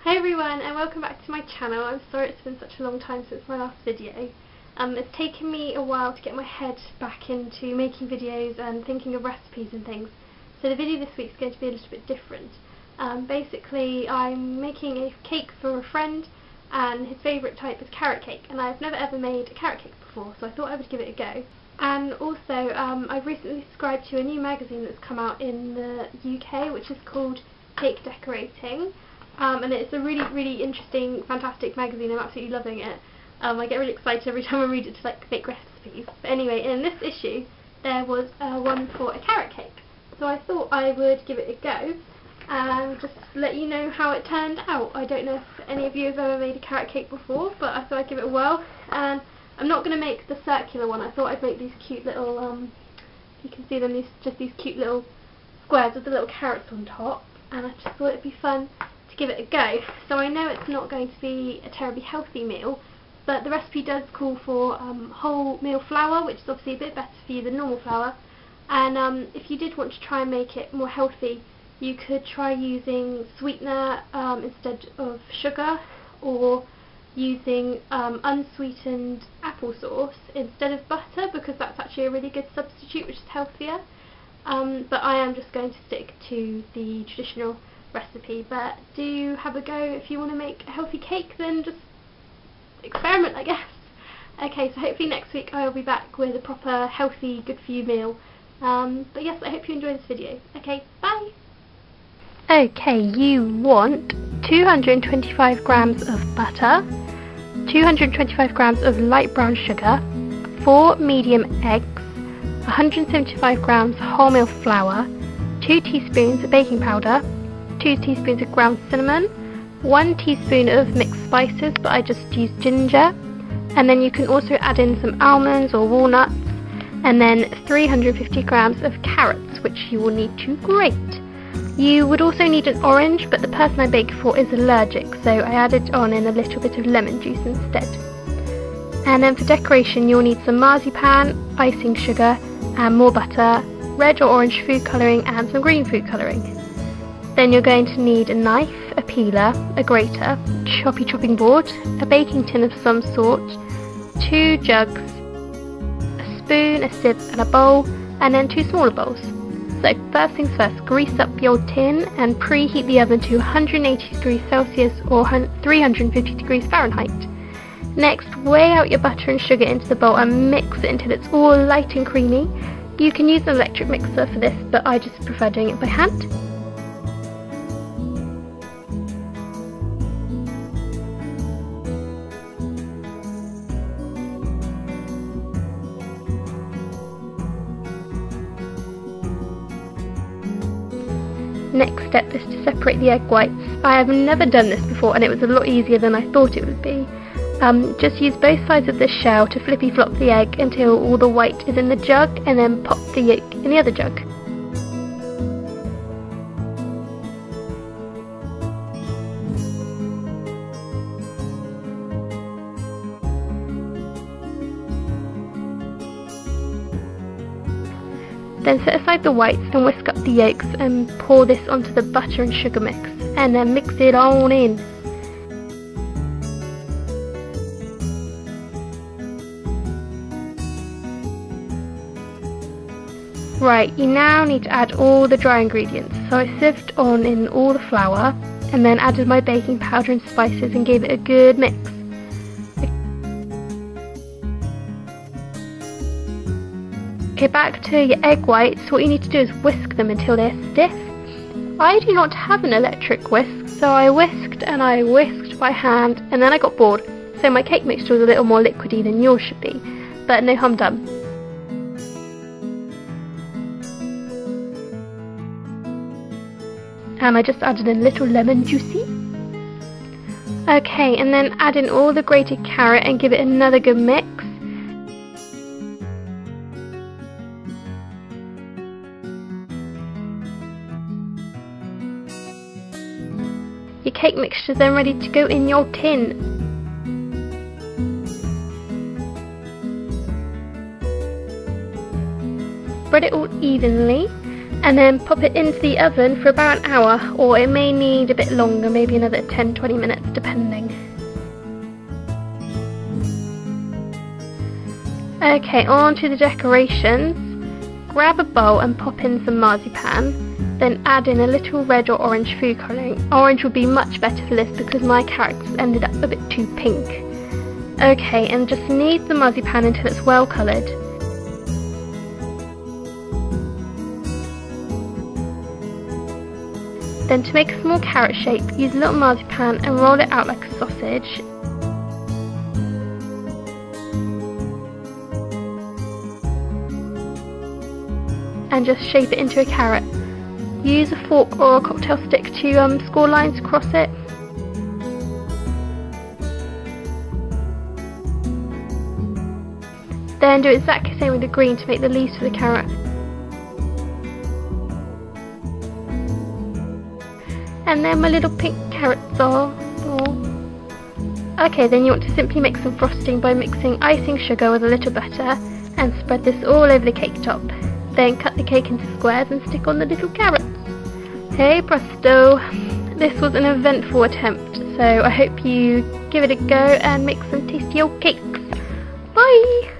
Hey everyone, and welcome back to my channel. I'm sorry it's been such a long time since my last video. It's taken me a while to get my head back into making videos and thinking of recipes and things. So the video this week is going to be a little bit different. Basically I'm making a cake for a friend, and his favourite type is carrot cake, and I've never ever made a carrot cake before, so I thought I would give it a go. And also I've recently subscribed to a new magazine that's come out in the UK, which is called Cake Decorating. And it's a really interesting, fantastic magazine. I'm absolutely loving it. I get really excited every time I read it to make recipes. But anyway, in this issue there was one for a carrot cake, so I thought I would give it a go and just let you know how it turned out. I don't know if any of you have ever made a carrot cake before, but I thought I'd give it a whirl. And I'm not going to make the circular one. I thought I'd make these cute little, you can see them, just these cute little squares with the little carrots on top, and I just thought it'd be fun to give it a go. So I know it's not going to be a terribly healthy meal, but the recipe does call for wholemeal flour, which is obviously a bit better for you than normal flour. And if you did want to try and make it more healthy, you could try using sweetener instead of sugar, or using unsweetened applesauce instead of butter, because that's actually a really good substitute, which is healthier. But I am just going to stick to the traditional recipe. But do have a go. If you want to make a healthy cake, then just experiment, I guess. Okay, so hopefully next week I will be back with a proper healthy, good for you meal. But yes, I hope you enjoy this video. Okay, bye! Okay, you want 225 grams of butter, 225 grams of light brown sugar, 4 medium eggs, 175 grams wholemeal flour, 2 teaspoons of baking powder, 2 teaspoons of ground cinnamon, 1 teaspoon of mixed spices, but I just used ginger, and then you can also add in some almonds or walnuts, and then 350 grams of carrots, which you will need to grate. You would also need an orange, but the person I bake for is allergic, so I added on in a little bit of lemon juice instead. And then for decoration you'll need some marzipan, icing sugar, and more butter, red or orange food colouring, and some green food colouring. Then you're going to need a knife, a peeler, a grater, chopping board, a baking tin of some sort, 2 jugs, a spoon, a sieve and a bowl, and then 2 smaller bowls. So first things first, grease up your tin and preheat the oven to 180 degrees Celsius or 350 degrees Fahrenheit. Next, weigh out your butter and sugar into the bowl and mix it until it's all light and creamy. You can use an electric mixer for this, but I just prefer doing it by hand. Next step is to separate the egg whites. I have never done this before, and it was a lot easier than I thought it would be. Just use both sides of the shell to flippy flop the egg until all the white is in the jug, and then pop the yolk in the other jug. Then set aside the whites and whisk up the yolks and pour this onto the butter and sugar mix, and then mix it on in. Right, you now need to add all the dry ingredients. So I sieved on in all the flour and then added my baking powder and spices and gave it a good mix. Okay, back to your egg whites. What you need to do is whisk them until they're stiff. I do not have an electric whisk, so I whisked and I whisked by hand, and then I got bored, so my cake mixture was a little more liquidy than yours should be, but no harm done. And I just added in a little lemon juicy. Okay, and then add in all the grated carrot and give it another good mix. Your cake mixture is then ready to go in your tin. Spread it all evenly and then pop it into the oven for about an hour, or it may need a bit longer, maybe another 10-20 minutes depending. Okay, on to the decorations. Grab a bowl and pop in some marzipan, then add in a little red or orange food colouring. Orange would be much better for this because my characters ended up a bit too pink. Okay, and just knead the marzipan until it's well coloured. Then to make a small carrot shape, use a little marzipan and roll it out like a sausage. And just shape it into a carrot. Use a fork or a cocktail stick to score lines across it. Then do exactly the same with the green to make the leaves for the carrot. And then my little pink carrots are... Okay, then you want to simply make some frosting by mixing icing sugar with a little butter and spread this all over the cake top. Then cut the cake into squares and stick on the little carrots. Hey presto! This was an eventful attempt, so I hope you give it a go and make some tasty old cakes. Bye!